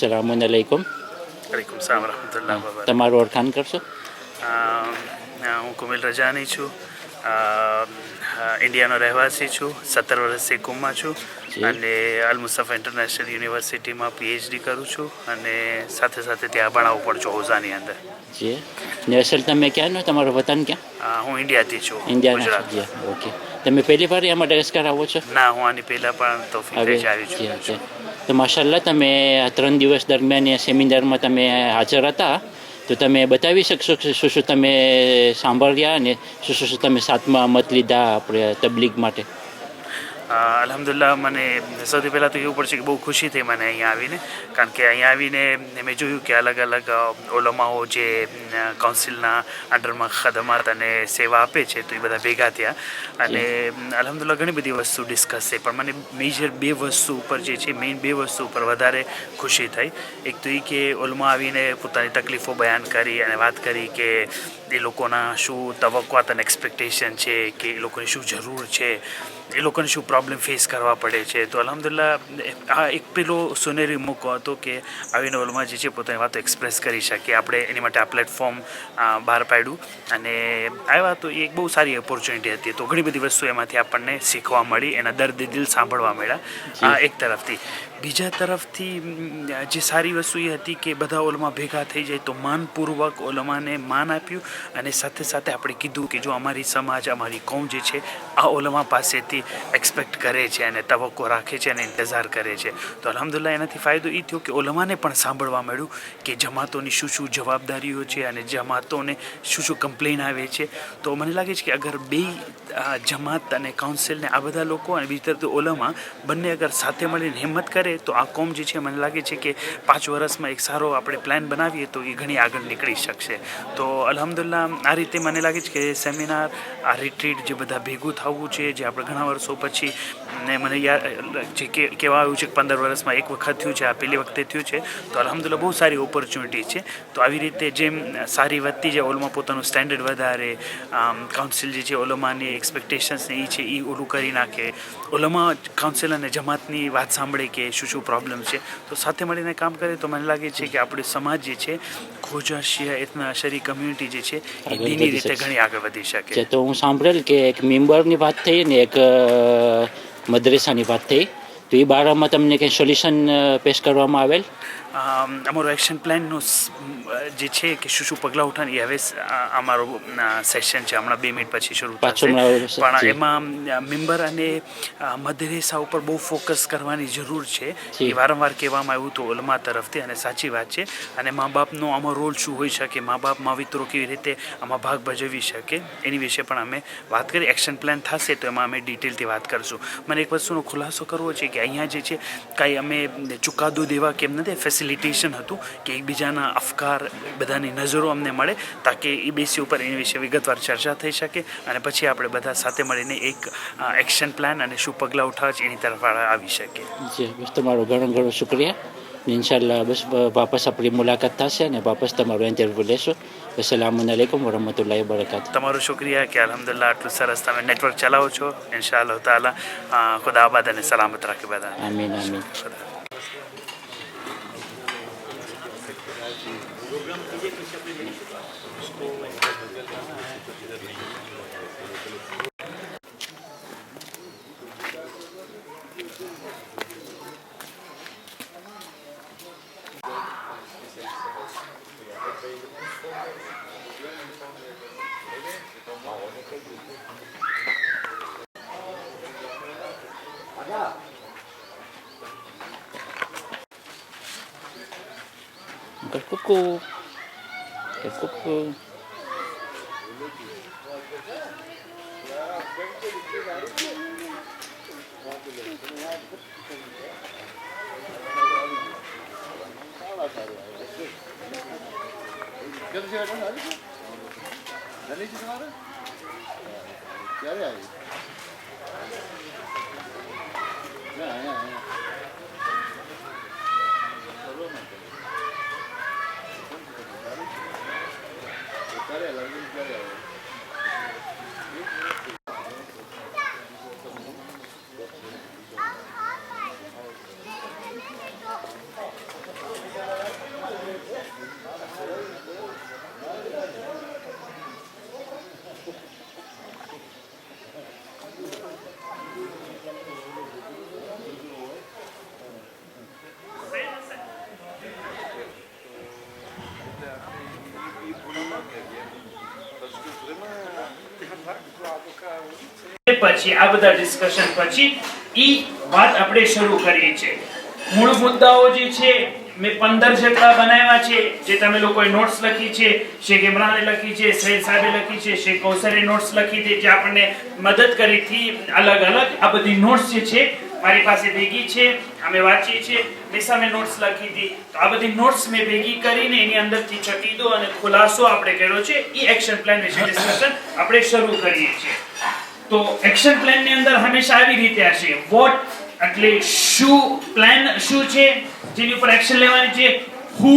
સલામુઅલૈકુમ. વલૈકુમ સલામ વરહમતુલ્લાહ વબરકાતુહ. તમારું ઓળખાણ કરશો? હું કુમિલ રજાની છું. ઇન્ડિયાનો રહેવાસી છું. 17 વર્ષથી કુમમાં છું અને અલ મુસ્તફા ઇન્ટરનેશનલ યુનિવર્સિટીમાં PhD કરું છું અને સાથે સાથે ત્યાં ભણાવું પણ છું ઓઝાની અંદર. જી ને અસલ તમે ક્યાંનો, તમારો વતન ક્યાં? હું ઇન્ડિયાથી છું, ઇન્ડિયાના છો? ગુજરાત. જી ઓકે. તમે પહેલી વાર અહીંયા મડગાસ્કર આવો છો? ના, હું આની પહેલાં પણ તોફીક હવે થઈ આવી જી ચૂક્યો ઓકે. છું. તો માશાલ્લાહ તમે આ 3 દિવસ દરમિયાન એ સેમિનારમાં તમે હાજર હતા, તો તમે બતાવી શકશો કે શું શું તમે સાંભળ્યા અને શું શું તમે સાથમાં મત લીધા આપણે તબલીગ માટે? અલ્હમ્દુલિલ્લાહ, મને સૌથી પહેલાં તો એવું પડશે કે બહુ ખુશી થઈ મને અહીંયા આવીને, કારણ કે અહીંયા આવીને મેં જોયું કે અલગ અલગ ઓલમાઓ જે કાઉન્સિલના અંડરમાં ખદમાત અને સેવા આપે છે, તો એ બધા ભેગા થયા અને અલ્હમ્દુલિલ્લાહ ઘણી બધી વસ્તુ ડિસ્કસ થઈ. પણ મને મેજર 2 વસ્તુ ઉપર જે છે, મેઇન 2 વસ્તુ ઉપર વધારે ખુશી થઈ. એક તો એ કે ઓલમા આવીને પોતાની તકલીફો બયાન કરી અને વાત કરી કે એ લોકોના શું તવક્કાત અને એક્સપેક્ટેશન છે, કે એ લોકોની શું જરૂર છે, એ લોકોને શું પ્રોબ્લેમ ફેસ કરવા પડે છે. તો અલ્હમ્દુલિલ્લાહ આ એક પેલો સોનેરી મોકો હતો કે આવીને ઓલમાં જે છે પોતાની વાતો એક્સપ્રેસ કરી શકીએ. આપણે એની માટે આ પ્લેટફોર્મ બહાર પાડ્યું અને આવ્યા, તો એ એક બહુ સારી ઓપોર્ચ્યુનિટી હતી. તો ઘણી બધી વસ્તુ એમાંથી આપણને શીખવા મળી, એના દર્દ દિલ સાંભળવા મળ્યા. આ એક તરફથી. બીજા તરફથી જે સારી વસ્તુ એ હતી કે બધા ઓલમાં ભેગા થઈ જાય તો માનપૂર્વક ઓલમાને માન આપ્યું અને સાથે સાથે આપણે કીધું કે જો અમારી સમાજ, અમારી કૌમ જે છે આ ઓલમા પાસેથી એક્સપેક્ટ કરે છે અને તવક્કો રાખે છે અને ઇંતજાર કરે છે. તો અલ્હમ્દુલિલ્લાહ એનાથી ફાયદો એ થયો કે ઓલમાને પણ સાંભળવા મળ્યું કે જમાતોની શું શું જવાબદારીઓ છે અને જમાતોને શું શું કમ્પ્લેન આવે છે. તો મને લાગે છે કે અગર બે જમાત અને કાઉન્સિલને આ બધા લોકો અને બીજી તરફ ઓલમા બંને અગર સાથે મળીને હિંમત કરે તો આ કોમ જે છે મને લાગે છે કે 5 વર્ષમાં એક સારો આપણે પ્લાન બનાવીએ તો એ ઘણી આગળ નીકળી શકશે. તો અલ્હમ્દુલિલ્લાહ આ રીતે મને લાગે છે કે સેમિનાર, આ રિટ્રીટ જે બધા ભેગું થવું છે, જે આપણે ઘણા વર્ષો પછી ને મને યાદ જે કહેવા આવ્યું છે કે 15 વર્ષમાં એક વખત થયું છે, આ પહેલી વખતે થયું છે. તો અલ્હમ્દુલિલ્લાહ બહુ સારી ઓપોર્ચ્યુનિટી છે. તો આવી રીતે જેમ સારી વધતી જાય, ઓલમાં પોતાનું સ્ટેન્ડર્ડ વધારે, કાઉન્સિલ જે છે ઓલમાની એક્સપેક્ટેશન્સને એ છે એ ઓલું કરી નાખે, ઓલમા કાઉન્સિલ અને જમાતની વાત સાંભળે કે શું શું પ્રોબ્લેમ છે, તો સાથે મળીને કામ કરે તો મને લાગે છે કે આપણો સમાજ જે છે, ખોજા શિયા ઇતના શરી કમ્યુનિટી જે છે એ દીની રીતે ઘણી આગળ વધી શકે. તો હું સાંભળેલ કે એક મેમ્બરની વાત થઈ ને એક મદ્રેસાની વાત થઈ, તો એ બારામાં તમને કંઈ સોલ્યુશન પેશ કરવામાં આવેલ? અમારો એક્શન પ્લાનનો જે છે કે શું શું પગલાં ઉઠાવીએ, હવે અમારો સેશન છે હમણાં 2 મિનિટ પછી શરૂ થશે. પણ એમાં મેમ્બર અને મદ્રેસા ઉપર બહુ ફોકસ કરવાની જરૂર છે. એ વારંવાર કહેવામાં આવ્યું હતું ઓલમા તરફથી અને સાચી વાત છે. અને મા બાપનો આમાં રોલ શું હોઈ શકે, મા બાપ માવિત્રો કેવી રીતે આમાં ભાગ ભજવી શકે, એની વિશે પણ અમે વાત કરી. એક્શન પ્લાન થશે તો એમાં અમે ડિટેલથી વાત કરશું. મને એક વસ્તુનો ખુલાસો કરવો છે કે અહીંયા જે છે કાંઈ અમે ચુકાદો દેવા કેમ નથી, ફેસિલિટેશન હતું કે એકબીજાના અફકાર, બધાની નજરો અમને મળે તાકે એ બેસી ઉપર એની વિશે વિગતવાર ચર્ચા થઈ શકે અને પછી આપણે બધા સાથે મળીને એક એક્શન પ્લાન અને શું પગલાં ઉઠાવે છે એની તરફ આવી શકે. જી બસ તમારો ઘણો ઘણો શુક્રિયા. ઇન્શાલ્લાહ બસ વાપસ આપણી મુલાકાત થશે અને વાપસ તમારો ઇન્ટરવ્યૂ લેશો. અસલામુઅલૈકુમ વરહમતુલ્લાહિ વબરકાતુહ. તમારો શુક્રિયા કે અલ્હમ્દુલિલ્લાહ આટલું સરસ તમે નેટવર્ક ચલાવો છો. ઇન્શાઅલ્લાહ તાલા ખુદા આબાદ અને સલામત રાખે બધા. આમીન આમીન. Kuku. Kuku. પછી આ બધા ડિસ્કશન પછી ઈ વાત આપણે શરૂ કરીએ છીએ. મૂળ મુદ્દાઓ જે છે મેં 15 જેટલા બનાવ્યા છે, જે તમે લોકોએ નોટ્સ લખી છે, શેખ ઇમરાને લખી છે, સૈયદ સાહેબે લખી છે, શેખ કૌસરે નોટ્સ લખી છે, જે આપણને મદદ કરી હતી અલગ અલગ. આ બધી નોટ્સ જે છે મારી પાસે ભેગી છે, અમે વાંચીએ છીએ. મેં સામે નોટ્સ લખી હતી, તો આ બધી નોટ્સ મેં ભેગી કરીને એની અંદરથી ચકીદો અને ખુલાસો આપણે કર્યો છે. એ એક્શન પ્લાન વિશે ડિસ્કશન આપણે શરૂ કરીએ છીએ. તો એક્શન પ્લાન ની અંદર હંમેશા આવી રીતે હશે. વોટ એટલે શું, પ્લાન શું છે જેની ઉપર એક્શન લેવાની છે, હુ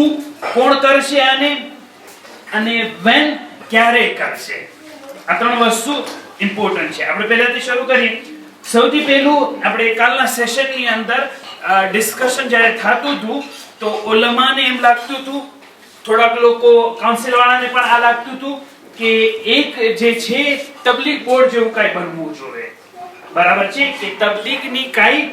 કોણ કરશે આને, અને વેન ક્યારે કરશે. આ ત્રણ વસ્તુ ઇમ્પોર્ટન્ટ છે. આપણે પહેલાથી શરૂ કરીએ. સૌથી પહેલું આપણે કાલના સેશનની અંદર ડિસ્કશન જ્યારે થતું હતું તો ઉલમાને એમ લાગતું હતું, થોડાક લોકો કાઉન્સિલ વાળાને પણ આ લાગતું હતું કે એક જે છે તબલીગ બોર્ડ જેવું કાંઈ બનવું જોઈએ. બરાબર છે કે તબલીગની કાંઈ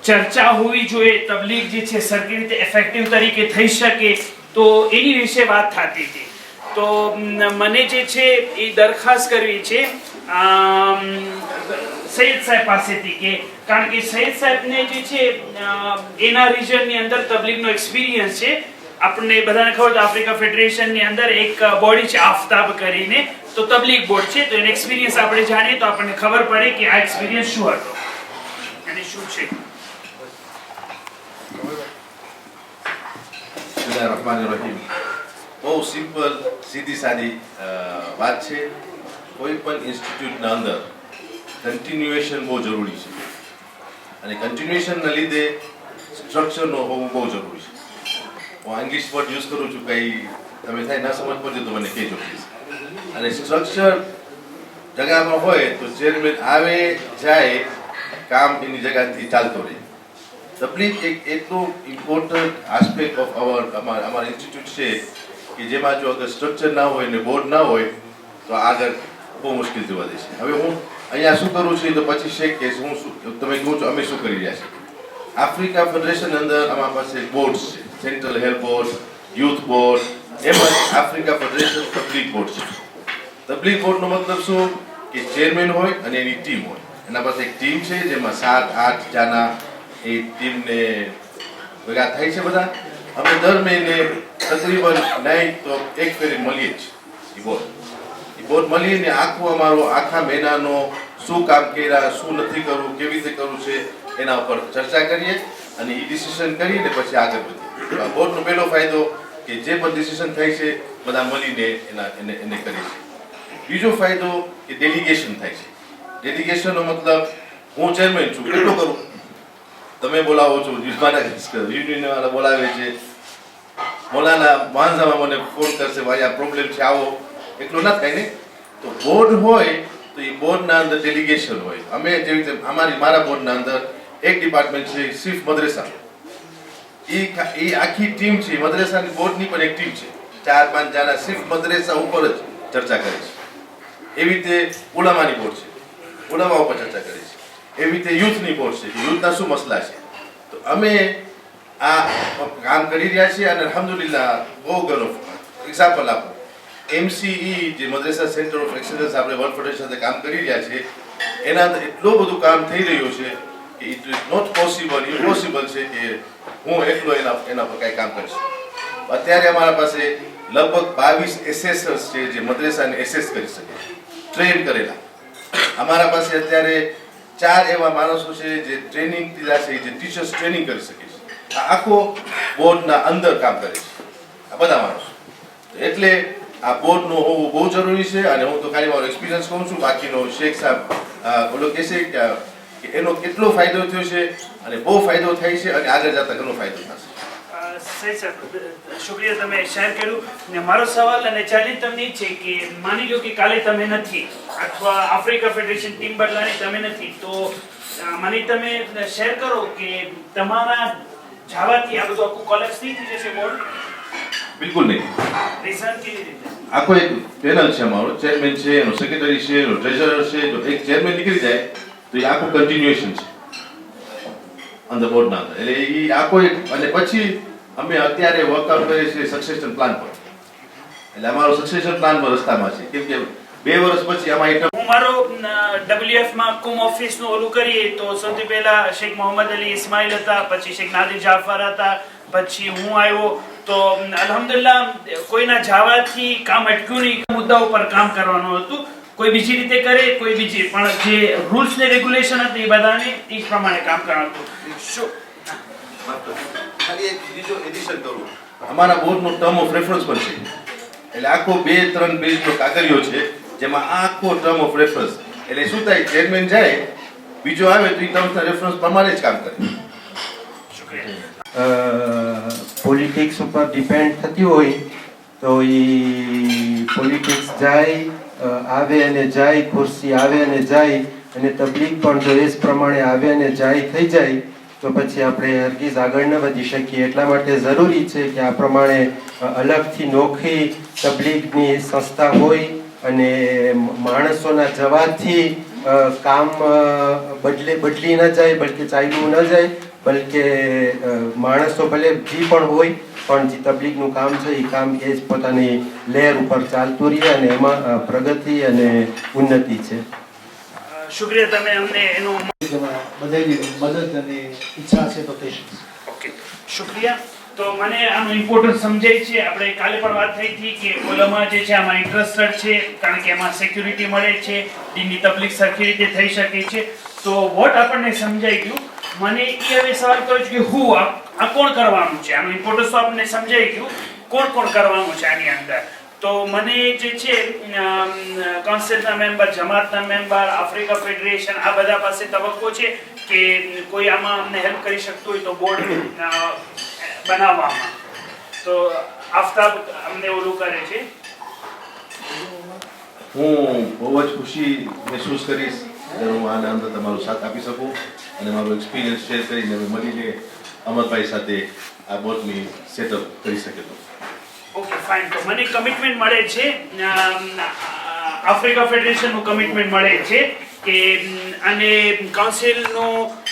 ચર્ચા હોવી જોઈએ, તબલીગ જે છે સરખી રીતે ઇફેક્ટિવ તરીકે થઈ શકે, તો એની વિશે વાત થતી હતી. તો મને જે છે એ દરખાસ્ત કરવી છે સૈયદ સાહેબ પાસેથી, કે કારણ કે સૈયદ સાહેબને જે છે એના રિજનની અંદર તબલીગનો એક્સપિરિયન્સ છે. આપણને બધાને ખબર છે આફ્રિકા ફેડરેશનની અંદર એક બોડી છે આફતાબ કરીને, તો તબલીગ બોર્ડ છે. તો એનો એક્સપિરિયન્સ આપણે જાણીએ તો આપણને ખબર પડે કે આ એક્સપિરિયન્સ શું હતો અને શું છે. બિસ્મિલ્લાહિર્રહમાનિર્રહીમ. બહુ સિમ્પલ સીધી સાદી વાત છે. કોઈ પણ ઇન્સ્ટિટ્યૂટના અંદર કન્ટિન્યુએશન બહુ જરૂરી છે, અને કન્ટિન્યુએશનના લીધે સ્ટ્રક્ચરનો હોવું બહુ જરૂરી છે. હું ઇંગ્લિશ વર્ડ યુઝ કરું છું, કંઈ તમે થાય ના સમજ પડે તો મને કહેજો પ્લીઝ. અને સ્ટ્રક્ચર જગામાં હોય તો ચેરમેન આવે જાય, કામ એની જગ્યાથી ચાલતો રહે. તબલીગ એક એટલું ઇમ્પોર્ટન્ટ આસ્પેક્ટ ઓફ અમારા ઇન્સ્ટિટ્યૂટ છે કે જેમાં જો અગર સ્ટ્રક્ચર ના હોય ને બોર્ડ ના હોય તો આગળ બહુ મુશ્કેલ જોવા દેશે. હવે હું અહીંયા શું કરું છું તો પછી શેખ કે હું શું તમે કહું છો અમે શું કરી રહ્યા છીએ. આફ્રિકા ફેડરેશન અંદર અમારા પાસે બોર્ડ્સ છે, central health board, youth board, એમ જ આફ્રિકા ફેડરેશન તબલીગ બોર્ડ છે. તબલીગ બોર્ડનો મતલબ શું કે ચેરમેન હોય અને એની ટીમ હોય. એના પાસે એક ટીમ છે જેમાં 7-8 જણા એ ટીમને ભેગા થાય છે. બધા અમે દર મહિને તકરીબન નહીં તો એક ફેરી મળીએ છીએ. એ બોર્ડ મળીને આખું અમારો આખા મહિનાનો શું કામ કર્યા, શું નથી કરવું, કેવી રીતે કરવું છે એના ઉપર ચર્ચા કરીએ અને એ ડિસિઝન કરીને પછી આગળ વધીએ. બોર્ડનો પહેલો ફાયદો કે જે પણ ડિસિઝન થાય છે બધા મળીને એને કરીએ છીએ. બીજો ફાયદો કે ડેલિગેશન થાય છે. ડેલિગેશનનો મતલબ હું ચેરમેન છું, કેટલું કરું, તમે બોલાવો છો, યુનિયન બોલાવે છે, મોલાના વાંઝામાં મને ફોન કરશે ભાઈ આ પ્રોબ્લેમ છે આવો, એટલું ના થાય ને. તો બોર્ડ હોય તો એ બોર્ડના અંદર ડેલિગેશન હોય. અમે જેવી રીતે મારા બોર્ડના અંદર એક ડિપાર્ટમેન્ટ છે સિર્ફ મદ્રેસા, એ આખી ટીમ છે મદ્રેસાની બોર્ડની પણ એક ટીમ છે, 4-5 જણા સિર્ફ મદ્રેસા ઉપર જ ચર્ચા કરે છે. એવી રીતે ઉલામાની બોર્ડ છે, ઉલામા ઉપર ચર્ચા કરે છે. એવી રીતે યુથની બોર્ડ છે, યુથના શું મસલા છે. તો અમે આ કામ કરી રહ્યા છીએ અને અલ્હમ્દુલિલ્લાહ બહુ ગર્વ. એક્ઝામ્પલ આપો, MCE જે મદ્રેસા સેન્ટર ઓફ એક્સેલન્સ આપણે વર્લ્ડ ફેડરેશન સાથે કામ કરી રહ્યા છીએ, એના અંદર એટલું બધું કામ થઈ રહ્યું છે કે it is not possible, impossible છે કે હું એકલો એના પર કાંઈ કામ કરીશ. અત્યારે અમારા પાસે લગભગ 22 એસેસર્સ છે જે મદ્રેસાને એસેસ કરી શકે, ટ્રેન કરેલા. અમારા પાસે અત્યારે 4 એવા માણસો છે જે ટ્રેનિંગ દીધા છે, જે ટીચર્સ ટ્રેનિંગ કરી શકે છે. આ આખો બોર્ડના અંદર કામ કરે છે આ બધા માણસો. એટલે આ બોર્ડનું હોવું બહુ જરૂરી છે. અને હું તો ખાલી મારો એક્સપિરિયન્સ કહું છું, બાકીનો શેખ સાહેબ ઓલો કહેશે કે એનો કેટલો ફાયદો થયો છે અને બહુ ફાયદો થાય છે અને આગળ જતા ઘણો ફાયદો થશે. સહી સર, શુક્રિયા તમે શેર કર્યું. ને મારો સવાલ અને ચેલેન્જ તમને છે કે માની લો કે કાલે તમે નથી, અથવા આફ્રિકા ફેડરેશન ટીમ બદલાની તમે નથી, તો મને તમે શેર કરો કે તમારા જવાથી આ બધું આખું કોલેપ્સ નહીં થઈ જશે બોર્ડ? બિલકુલ નહીં. રીઝન કેવી રીતે? આખો એક પેનલ છે અમારો, ચેરમેન છે, એનો સેક્રેટરી છે, એનો ટ્રેઝરર છે. જો એક ચેરમેન નીકળી જાય તો એ આખું કન્ટિન્યુએશન છે અંદર બોર્ડના અંદર. એટલે એ આખો એક, અને પછી અમે અત્યારે વર્કઆઉટ કરીએ છીએ સક્સેશન પ્લાન પર. એટલે અમારો સક્સેશન પ્લાન પર રસ્તામાં છે, કેમ કે 2 વર્ષ પછી આમાં આઈટમ હું મારો WF માં કુમ ઓફિસનું ઓલું કરીએ તો સૌથી પહેલા શેખ મોહમ્મદ અલી ઇસ્માઇલ હતા, પછી શેખ નાદિર જાફર હતા, પછી હું આવ્યો. તો અલ્હમ્દુલિલ્લાહ કોઈના જવાથી કામ અટક્યું નહીં. મુદ્દા ઉપર કામ કરવાનું હતું. કોઈ બીજી રીતે કરે, કોઈ બીજી, પણ જે રૂલ્સ ને રેગ્યુલેશન હતી એ બધાને એ પ્રમાણે કામ કરવાનું હતું. શું ખાલી એક બીજો એડિશન કરું, અમારા બોર્ડનો ટર્મ ઓફ રેફરન્સ પણ છે. એટલે આખો 2-3 પેજનો કાગળિયો છે જેમાં આખો ટર્મ ઓફ રેફરન્સ. એટલે શું થાય, ચેરમેન જાય, બીજો આવે તો એ ટર્મના રેફરન્સ પ્રમાણે જ કામ કરે. પોલિટિક્સ ઉપર ડિપેન્ડ થતી હોય તો એ પોલિટિક્સ જાય આવે અને જાય, ખુરશી આવે અને જાય, અને તબલીગ પણ જો એ જ પ્રમાણે આવે અને જાય થઈ જાય તો પછી આપણે હરગીઝ આગળ ન વધી શકીએ. એટલા માટે જરૂરી છે કે આ પ્રમાણે અલગથી નોખી તબલીગની સંસ્થા હોય અને માણસોના જવાથી કામ બદલી ન જાય, બલકે ચાલ્યું ન જાય, બલકે માણસો ભલે જે પણ હોય પણ જે તબલીગનું કામ છે એ કામ એ જ પોતાની લહેર ઉપર ચાલતું રહે અને એમાં પ્રગતિ અને ઉન્નતિ છે. શુક્રિયા, તમે અમને એનું બધાની મદદ અને ઈચ્છા છે તો કહીશ. ઓકે, શુક્રિયા. તો મને આનું ઇમ્પોર્ટન્સ સમજાય છે. આપણે કાલે પણ વાત થઈ હતી કે ઓલામાં જે છે આમાં ઇન્ટરેસ્ટેડ છે, કારણ કે એમાં સિક્યુરિટી મળે છે, દીનની તબલીગ સરખી રીતે થઈ શકે છે. તો વોટ આપણને સમજાઈ ગયું. મને એ હવે સવાલ કર્યો છે કે હું આ કોણ કરવાનું છે, આનું ઇમ્પોર્ટન્સ તો આપણને સમજાઈ ગયું, કોણ કોણ કરવાનું છે આની અંદર. તો મને જે છે કાઉન્સિલના મેમ્બર, જમાતના મેમ્બર, આફ્રિકા ફેડરેશન, આ બધા પાસે તબક્કો છે કે કોઈ આમાં અમને હેલ્પ કરી શકતું હોય તો બોર્ડ બનાવવામાં. તો આફતાબ અમને ઓલું કરે છે. હું બહુ જ ખુશી મહેસૂસ કરીશ જ્યારે હું આના અંદર તમારો સાથ આપી શકું અને મારો એક્સપિરિયન્સ શેર કરીને અમે મળીને અમરભાઈ સાથે આ બોર્ડની સેટઅપ કરી શકે. તો ઓકે, ફાઇન. તો મને કમિટમેન્ટ મળે છે, આફ્રિકા ફેડરેશનનું કમિટમેન્ટ મળે છે કે અને કાઉન્સિલનો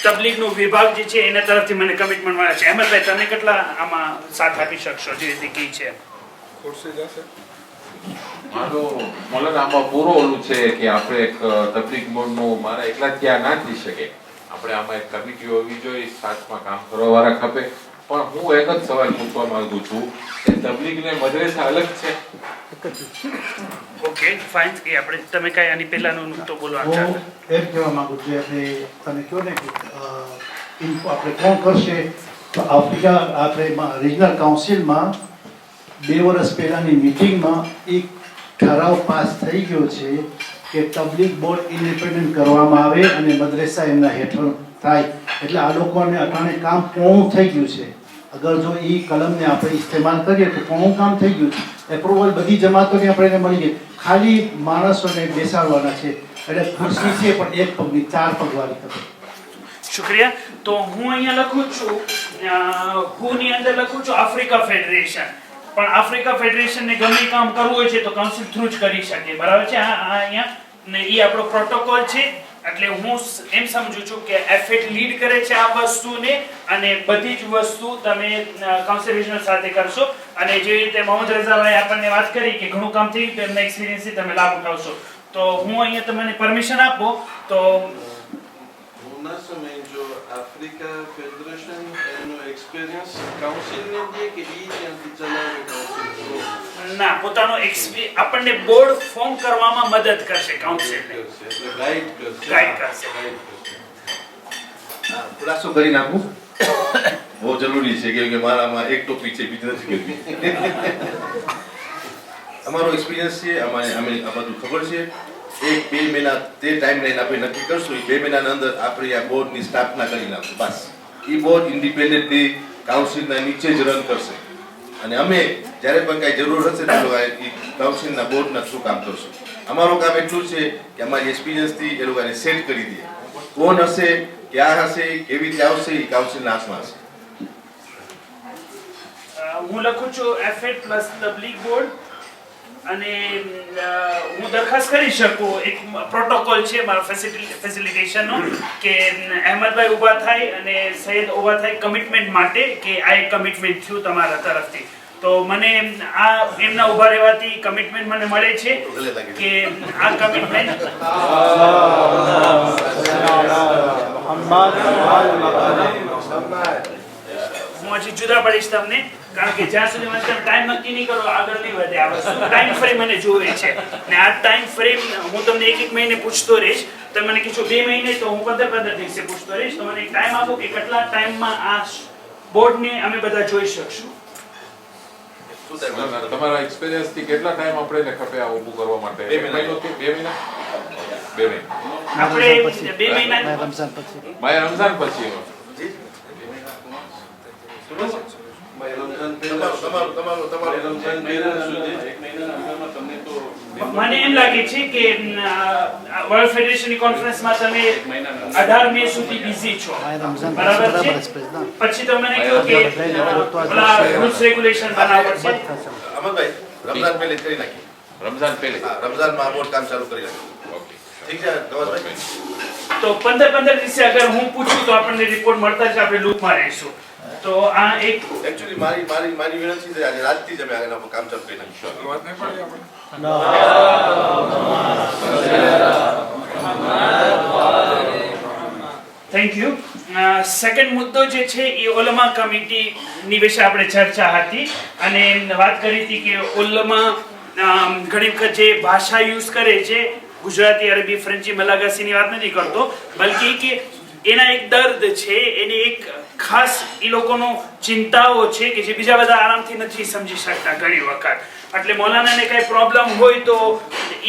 તબલીગનો વિભાગ જે છે એના તરફથી મને કમિટમેન્ટ મળે છે. અહેમદભાઈ, તમે કેટલા આમાં સાથ આપી શકશો જે રીતે કહી છે? મારો મૌલાના આમાં પૂરો ઓલું છે કે આપણે એક તબલીગ બોર્ડનું મારા એકલા ત્યાં ના થઈ શકે. આપણે આમાં એક કમિટી હોવી જોઈએ, સાથમાં કામ કરવા વાળા ખપે. પણ હું એક જ સવાલ પૂછવા માંગુ છું કે તબલીગ ને મદરેસા અલગ છે? Okay, fine. એ આપણે તમે કઈ આની પહેલાનું તો બોલવા હું ચાલો. એમ કહેવા માંગુ છું, આપણે તમે કહો ને કે આપણે કોણ કરશે, તો આફ્રિકા આપણે રિજનલ કાઉન્સિલમાં 2 વર્ષ પહેલાની મીટિંગમાં એક ઠરાવ પાસ થઈ ગયો છે કે તબલીગ બોર્ડ ઇન્ડિપેન્ડન્ટ કરવામાં આવે અને મદરેસા એમના હેઠળ થાય. એટલે આ લોકોને અટાણે કામ પૂર્ણ થઈ ગયું છે. અગર જો એ કલમને આપણે ઇસ્તેમાલ કરીએ તો પૂર્ણ કામ થઈ ગયું છે. એપ્રુવલ બધી જમાતોને આપણે મળી ગઈ, ખાલી માણસોને બેસાડવાના છે. એટલે ખુરશી છે પણ એક પગની 4 પગવાળી થશે. શુક્રિયા. તો હું અહીંયા લખું છું, હું ની અંદર લખું છું આફ્રિકા ફેડરેશન. પણ આફ્રિકા ફેડરેશનને ગમે કામ કરવું હોય છે તો કાઉન્સિલ થ્રુ જ કરી શકે, બરાબર છે? આ અહીંયા ને એ આપણો પ્રોટોકોલ છે. એટલે હું એમ સમજુ છું કે એફએટ લીડ કરે છે આ વસ્તુને અને બધી જ વસ્તુ તમે કાઉન્સિલ સાથે કરશો. અને જે રીતે મોહમ્મદ રઝાભાઈ આપણને વાત કરી કે ઘણું કામ થયું તો એમના એક્સપિરિયન્સથી તમે લાભ ઉઠાવશો. તો હું અહીંયા તમને પરમિશન આપો તો જો આફ્રિકા ફેડરેશન એનો એક્સપિરિયન્સ કાઉન્સિલને દે કે ઈ ત્યાંથી ચલાવે કાઉન્સિલ? ના, પોતાનો આપણને બોર્ડ ફોર્મ કરવામાં મદદ કરશે કાઉન્સિલને, એટલે ગાઈડ કરશે. ખુલાસો કરી નાખું બહુ જરૂરી છે કેમ કે મારામાં એક ટોપિક છે, બીજી નથી કરવી. અમારો એક્સપિરિયન્સ છે, અમે આ બધું ખબર છે. 1-2 મહિના તે ટાઈમ લાઈન આપણે નક્કી કરશું. એ 2 મહિનાના અંદર આપણે આ બોર્ડની સ્થાપના કરી નાખશું. બસ એ બોર્ડ ઇન્ડિપેન્ડન્ટલી કાઉન્સિલના નીચે જ રન કરશે અને અમે જ્યારે પણ કાંઈ જરૂર હશે તો એ કાઉન્સિલના બોર્ડના થ્રુ કામ કરશું. અમારું કામ એટલું છે કે અમારી એક્સપિરિયન્સથી એ લોકોને સેટ કરી દઈએ. કોણ હશે, ક્યાં હશે, કેવી રીતે આવશે, એ કાઉન્સિલના હાથમાં હશે. હું લખું છું એફએટ પ્લસ તબલીગ બોર્ડ અને હું દરખાસ્ત કરી શકું. એક પ્રોટોકોલ છે મારો ફેસિલિટેશનનો કે અહેમદભાઈ ઊભા થાય અને સૈયદ ઊભા થાય કમિટમેન્ટ માટે કે આ એક કમિટમેન્ટ થયું તમારા તરફથી. તો મને આ એમના ઊભા રહેવાથી કમિટમેન્ટ મને મળે છે કે આ કમિટમેન્ટ હું હજી જુદા પડીશ તમને, કારણ કે જ્યાં સુધી મને ટાઈમ નક્કી નહીં કરો આગળ નહીં વધે. આ વસ્તુ ટાઈમ ફ્રેમ મને જોવે છે ને આ ટાઈમ ફ્રેમ હું તમને એક મહિને પૂછતો રહીશ. તમે મને કીધું 2 મહિને, તો હું 15 દિવસે પૂછતો રહીશ. તો મને એક ટાઈમ આપો કે કેટલા ટાઈમમાં આ બોર્ડને અમે બધા જોઈ શકશું. તમારા એક્સપિરિયન્સ થી કેટલા ટાઈમ આપણે ખપે આ ઊભું કરવા માટે? 2 મહિનાથી 2 મહિના 2 મહિના આપણે 2 મહિના માય રમઝાન પછી રમઝાન પહેલા સુધી મને એમ લાગે છે કે વર્લ્ડ ફેડરેશનની કોન્ફરન્સમાં તમે 18 મે સુધી બિઝી છો, બરાબર છે? પછી તો મને કહો કે ઓલા રૂલ્સ રેગ્યુલેશન બનાવવા પડશે. અમરભાઈ, રમઝાન પહેલે કરી નાખી. રમઝાન પહેલે રમઝાનમાં આ બોર્ડ કામ ચાલુ કરી નાખ્યું. ઓકે, ઠીક છે ધવલભાઈ? તો 15 દિવસે અગર હું પૂછું તો આપણને રિપોર્ટ મળતા જ આપણે લૂપમાં રહીશું. તો આ એક એકચ્યુઅલી મારી વિનંતી છે આજે રાતથી જ અમે આગળ કામ ચાલુ કરી નાખીશું. Thank you. સેકન્ડ મુદ્દો જે છે એ ઉલમા કમિટીની વિશે આપણે ચર્ચા હતી અને વાત કરી હતી કે ઉલમા ઘણી વખત જે ભાષા યુઝ કરે છે, ગુજરાતી, અરબી, ફ્રેન્ચી, મલાગાસીની વાત નથી કરતો, બલ્કિ કે એના એક દર્દ છે, એની એક ખાસ એ લોકોનો ચિંતાઓ છે કે જે બીજા બધા આરામથી નથી સમજી શકતા ઘણી વખત. એટલે મૌલાનાને કઈ પ્રોબ્લેમ હોય તો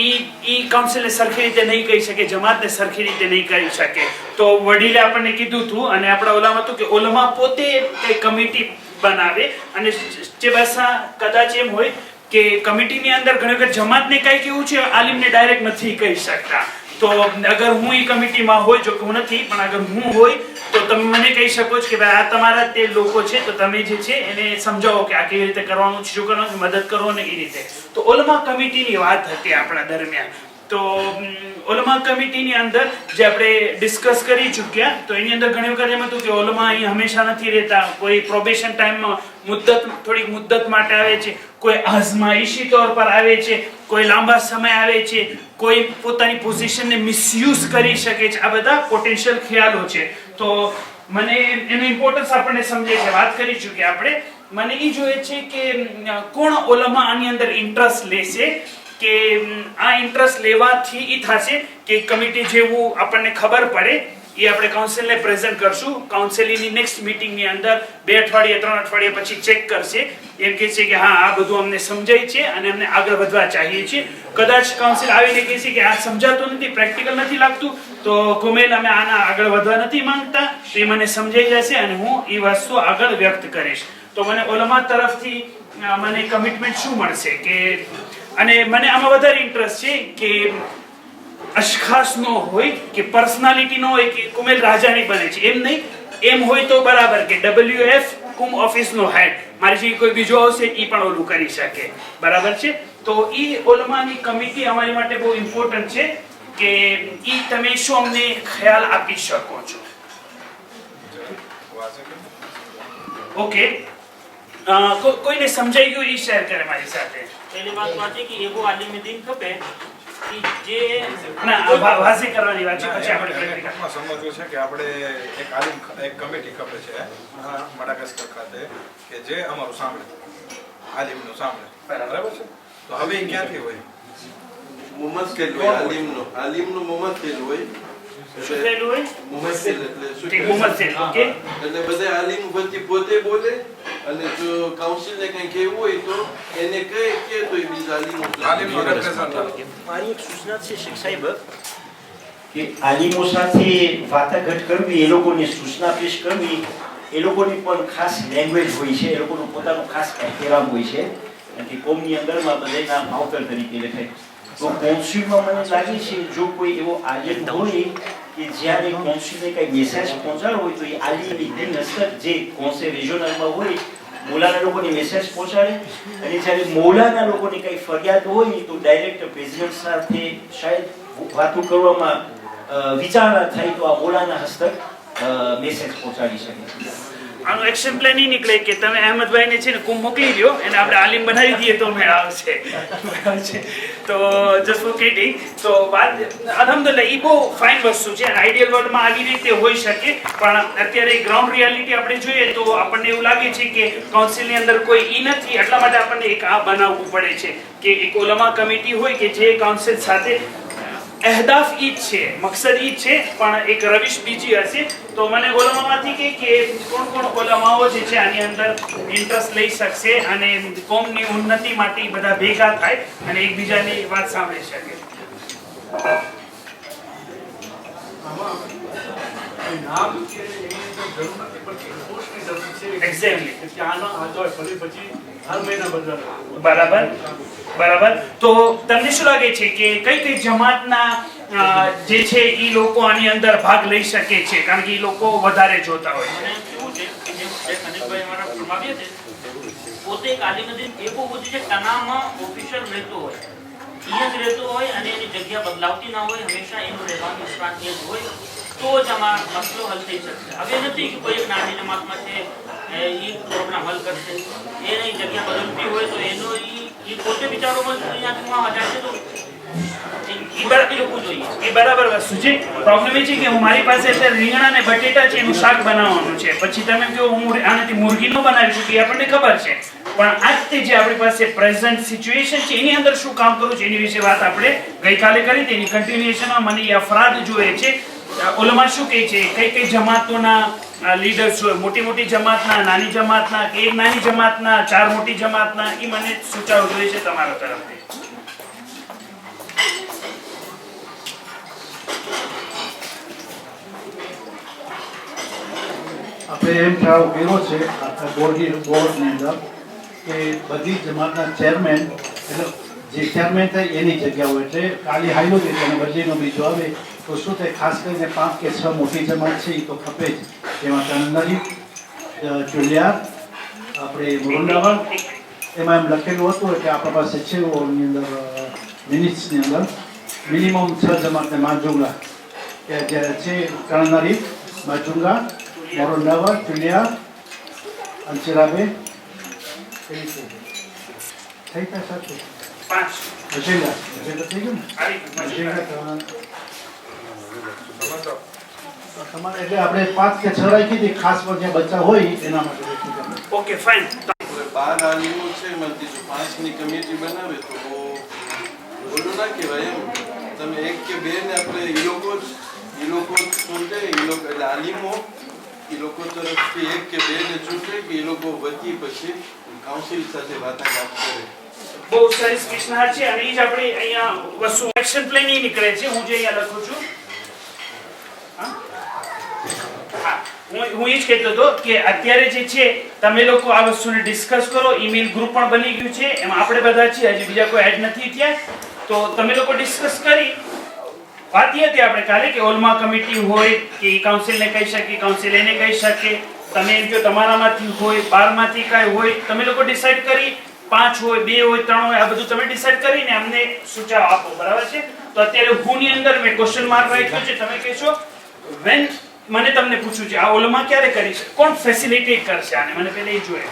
ઈ કાઉન્સિલને સરખી રીતે નહીં કહી શકે, જમાતને સરખી રીતે નહીં કરી શકે. તો વડીલે આપણને કીધું હતું અને આપણા ઓલામાં હતું કે ઓલમા પોતે કઈ કમિટી બનાવે અને જે ભાષા કદાચ એમ હોય કે કમિટીની અંદર ઘણી વખત જમાતને કઈ કેવું છે આલિમને ડાયરેક્ટ નથી કહી શકતા. તો અગર હું એ કમિટીમાં હોય, જો કે હું નથી, પણ અગર હું હોય તો તમે મને કહી શકો છો કે ભાઈ આ તમારા તે લોકો છે, તો તમે જે છે એને સમજાવો કે આ કેવી રીતે કરવાનું છે, શું કરવાનું છે, મદદ કરો ને એ રીતે. તો ઉલમા કમિટીની વાત હતી આપણા દરમિયાન. તો ઉલમા કમિટીની અંદર જે આપણે ડિસ્કસ કરી ચૂક્યા, તો એની અંદર ઘણી વખત એમ હતું કે ઉલમા અહીં હંમેશા નથી રહેતા. કોઈ પ્રોબેશન ટાઈમમાં થોડીક મુદ્દત માટે આવે છે, કોઈ આઝમાઈશી તौर પર આવે છે, કોઈ લાંબા સમય આવે છે, કોઈ પોતાની પોઝિશનને મિસયુઝ કરી શકે છે. આ બધા પોટેન્શિયલ ખ્યાલો છે. તો મને એનું ઇમ્પોર્ટન્સ આપણને સમજે છે, વાત કરી ચૂક્યા આપણે. મને એ જોઈએ છે કે કોણ ઉલમા આની અંદર ઇન્ટરેસ્ટ લેશે, કે આ ઇન્ટરેસ્ટ લેવાથી એ થશે કે કમિટી જેવું આપણને ખબર પડે એ આપણે કાઉન્સિલને પ્રેઝન્ટ કરશું. કાઉન્સિલની નેક્સ્ટ મીટિંગની અંદર 2 અઠવાડિયા 3 અઠવાડિયા પછી ચેક કરશે, એમ કહે છે કે હા આ બધું અમને સમજાય છે અને અમને આગળ વધવા ચાહીએ છીએ. કદાચ કાઉન્સિલ આવીને કહે છે કે આ સમજાતું નથી, પ્રેક્ટિકલ નથી લાગતું, તો કોમેલ અમે આના આગળ વધવા નથી માંગતા, તો એ મને સમજાઈ જશે અને હું એ વસ્તુ આગળ વ્યક્ત કરીશ. તો મને ઉલમા તરફથી મને કમિટમેન્ટ શું મળશે કે, અને મને આમાં વધારે ઇન્ટરેસ્ટ છે કે અશખાસ નો હોય કે પર્સનાલિટી નો હોય કે કુમેલ રાજાની બને છે એમ નહીં. એમ હોય તો બરાબર કે WF કુમ ઓફિસ નો હેડ, મારી જે કોઈ બીજો આવશે એ પણ ઓલું કરી શકે, બરાબર છે? તો ઈ ઉલમાની કમિટી અમારી માટે બહુ ઇમ્પોર્ટન્ટ છે કે ઈ તમે શું અમને ખ્યાલ આપી શકો છો? ઓકે, કોઈને સમજાઈ ગયું એ શેર કરે મારી સાથે. પહેલી વાત વાત છે કે એવો આલિમ દીન ખપે કે જે ના વાઝી કરવાની વાત છે, પછી આપણે પ્રેક્ટિકલ સમજવું છે કે આપણે એક કમિટી ખપે છે મડાગાસ્કર ખાતે કે જે અમારું સાંભળે, આલિમનું સાંભળે, બરાબર છે? તો હવે એ ક્યાંથી હોય? મુમસ્સિલ હોય, આલિમનું મુમસ્સિલ હોય. શું થયેલું હોય? મુમસ્સિલ એટલે શું? ઠીક, મુમસ્સિલ. ઓકે, એટલે બધા આલિમ વચ્ચે પોતે બોલે અને જો કાઉન્સિલને કંઈ કહેવું હોય તો એને કહે તો એ બીજા આલિમનો representative. મારી એક સૂચના છે શેખ સાહેબ કે આલિમો સાથે વાટાઘાટ કરવી, એ લોકોની સૂચના પેશ કરવી, એ લોકોની પણ ખાસ લેંગ્વેજ હોય છે, એ લોકોનું પોતાનું ખાસ કહેરામ હોય છે અને કોમની અંદરમાં બધાના માવતર તરીકે લખાય. તો કાઉન્સિલમાં મને લાગે છે જો કોઈ એવો આલિમ હોય કે જ્યારે કાઉન્સિલને કંઈ મેસેજ પહોંચાડવો હોય તો એ આલિમની દિન હસ્તક જે કાઉન્સિલ રિજનલમાં હોય મૌલાના લોકોને મેસેજ પહોંચાડે, અને જ્યારે મૌલાના લોકોની કંઈ ફરિયાદ હોય તો ડાયરેક્ટ પ્રેસિડેન્ટ સાથે શાયદ વાતો કરવામાં વિચારણા થાય તો આ મૌલાના હસ્તક મેસેજ પહોંચાડી શકે. આનું એક્શન પ્લાન એ નીકળે કે તમે અહેમદભાઈને છે ને કુંભ મોકલી દો અને આપણે આલિમ બનાવી દઈએ તો મેળ આવશે બરાબર છે તો જસ્ટ ફોર કિડિંગ તો વાત અલહમદુલિલ્લાહ એ બહુ ફાઇન વસ્તુ છે અને આઈડિયલ વર્લ્ડમાં આવી રીતે હોઈ શકે પણ અત્યારે ગ્રાઉન્ડ રિયાલિટી આપણે જોઈએ તો આપણને એવું લાગે છે કે કાઉન્સિલની અંદર કોઈ ઈ નથી એટલા માટે આપણને એક આ બનાવવું પડે છે કે એક ઉલમા કમિટી હોય કે જે કાઉન્સિલ સાથે અહેદાફ ઈ જ છે મકસદ ઈ જ છે પણ એક રવિશ બીજી હશે તો મને ઓલમામાંથી કે કોણ કોણ ઓલમાઓ જે છે આની અંદર ઇન્ટરેસ્ટ લઈ શકશે અને કોમની ઉન્નતિ માટે બધા ભેગા થાય અને એકબીજાની વાત સાંભળી શકે બરાબર બરાબર તો તમને શું લાગે છે કે કઈ કઈ જમાતના જે છે ઈ લોકો આની અંદર ભાગ લઈ શકે છે કારણ કે ઈ લોકો વધારે જોતા હોય મને કેવું છે કે જેમ શેખ હનીફભાઈ મારા ફરમાવ્યા છે પોતે એક આલિમુદ્દીન એવું બધું છે તનામાં ઓફિશિયલ રહેતો હોય અહીંયા જ રહેતો હોય અને એની જગ્યા બદલાવતી ના હોય હંમેશા એનું રહેવાનું વિશ્રાંતિ જ હોય તો જ આમાં મસલો હલ થઈ શકશે હવે નથી કે કોઈ એક નાની જમાતમાં છે એ પ્રોબ્લેમ હલ કરશે એની જગ્યા બદલતી હોય તો એનો એ પોતે વિચારોમાં અહીંયાથી જાય છે તો બરાબર વસ્તુ છે પ્રોબ્લેમ એ છે કે મારી પાસે અત્યારે રીંગણા અને બટેટા છે એનું શાક બનાવવાનું છે પછી તમે કહો હું આનાથી મુર્ગી ન બનાવી શકું આપણને ખબર છે પણ આજ તે જે આપણી પાસે પ્રેઝન્ટ સિચ્યુએશન છે એની અંદર શું કામ કરવું છે એની વિશે વાત આપણે ગઈકાલે કરી તેની કન્ટિન્યુએશનમાં મને એ અફરાદ જોઈએ છે ઓલમા શું કહે છે કઈ કઈ જમાતોના લીડર્સ હોય મોટી મોટી જમાતના નાની જમાતના કે એક નાની જમાતના ચાર મોટી જમાતના એ મને સૂચવો જોઈએ છે તમારા તરફથી આપણે એમ ઠરાવ કર્યો છે બોર્ડની અંદર કે બધી જમાતના ચેરમેન એટલે જે ચેરમેન થાય એની જગ્યા હોય એટલે ખાલી હાઈલો છે અને બદલીનો બીજો આવે તો શું થાય ખાસ કરીને 5 કે 6 મોટી જમાત છે એ તો ખપે જ એમાં તનનરી ચુલિયા આપણે મોરંડાવર એમાં એમ લખેલું હતું કે આપણા પાસે છે ઓની અંદર મિનિટ્સની અંદર મિનિમમ 6 જમાતને માજુંગા કે જે છે તનનરી માજુંગા મોરંડાવર ચુલિયા અંચરાબે થઈ ગયા સાચું 5 મશેલા થઈ ગયું ને તમારે એટલે આપણે 5 કે 6 રાખી હતી ખાસ પર જ્યાં બચ્ચા હોય એના માટે ઓકે ફાઇન 12 આલિમો છે એમાંથી જો 5 ની કમિટી બનાવે તો બોલું ના કહેવાય એમ તમે એક કે બે ને આપણે એ લોકો ચૂંટે એ લોકો એટલે આલિમો એ લોકો તરફથી એક કે બે ને ચૂંટે કે એ લોકો વધી પછી કાઉન્સિલ સાથે વાટાઘાટ કરે બહુ સરસ વિશ્વાસ છે અને એ જ આપણે અહીંયા વસ્તુ એક્શન પ્લાન એ નીકળે છે હું જે અહીંયા લખું છું હું એ જ કહેતો હતો કે અત્યારે જે છે તમે લોકો આ વસ્તુને ડિસ્કસ કરો ઈમેલ ગ્રુપ પણ બની ગયું છે એમાં આપણે બધા છીએ હજી બીજા કોઈ એડ નથી થયા તો તમે લોકો ડિસ્કસ કરી વાત એ હતી આપણે કાલે કે ઓલમા કમિટી હોય કે કાઉન્સિલને કહી શકે કાઉન્સિલ એને કહી શકે તમે એમ કહો તમારામાંથી હોય 12 માંથી કાંઈ હોય તમે લોકો ડિસાઈડ કરી 5 હોય 2 હોય 3 હોય આ બધું તમે ડિસાઈડ કરીને અમને સૂચન આપો બરાબર છે તો અત્યારે હુની અંદર મેં ક્વેશ્ચન માર્ક રાખ્યો છે તમે કહેશો વેન મને તમને પૂછ્યું છે આ ઓલમા ક્યારે કરી છે કોણ ફેસિલિટેટ કરશે આને મને પહેલા એ જોઈએ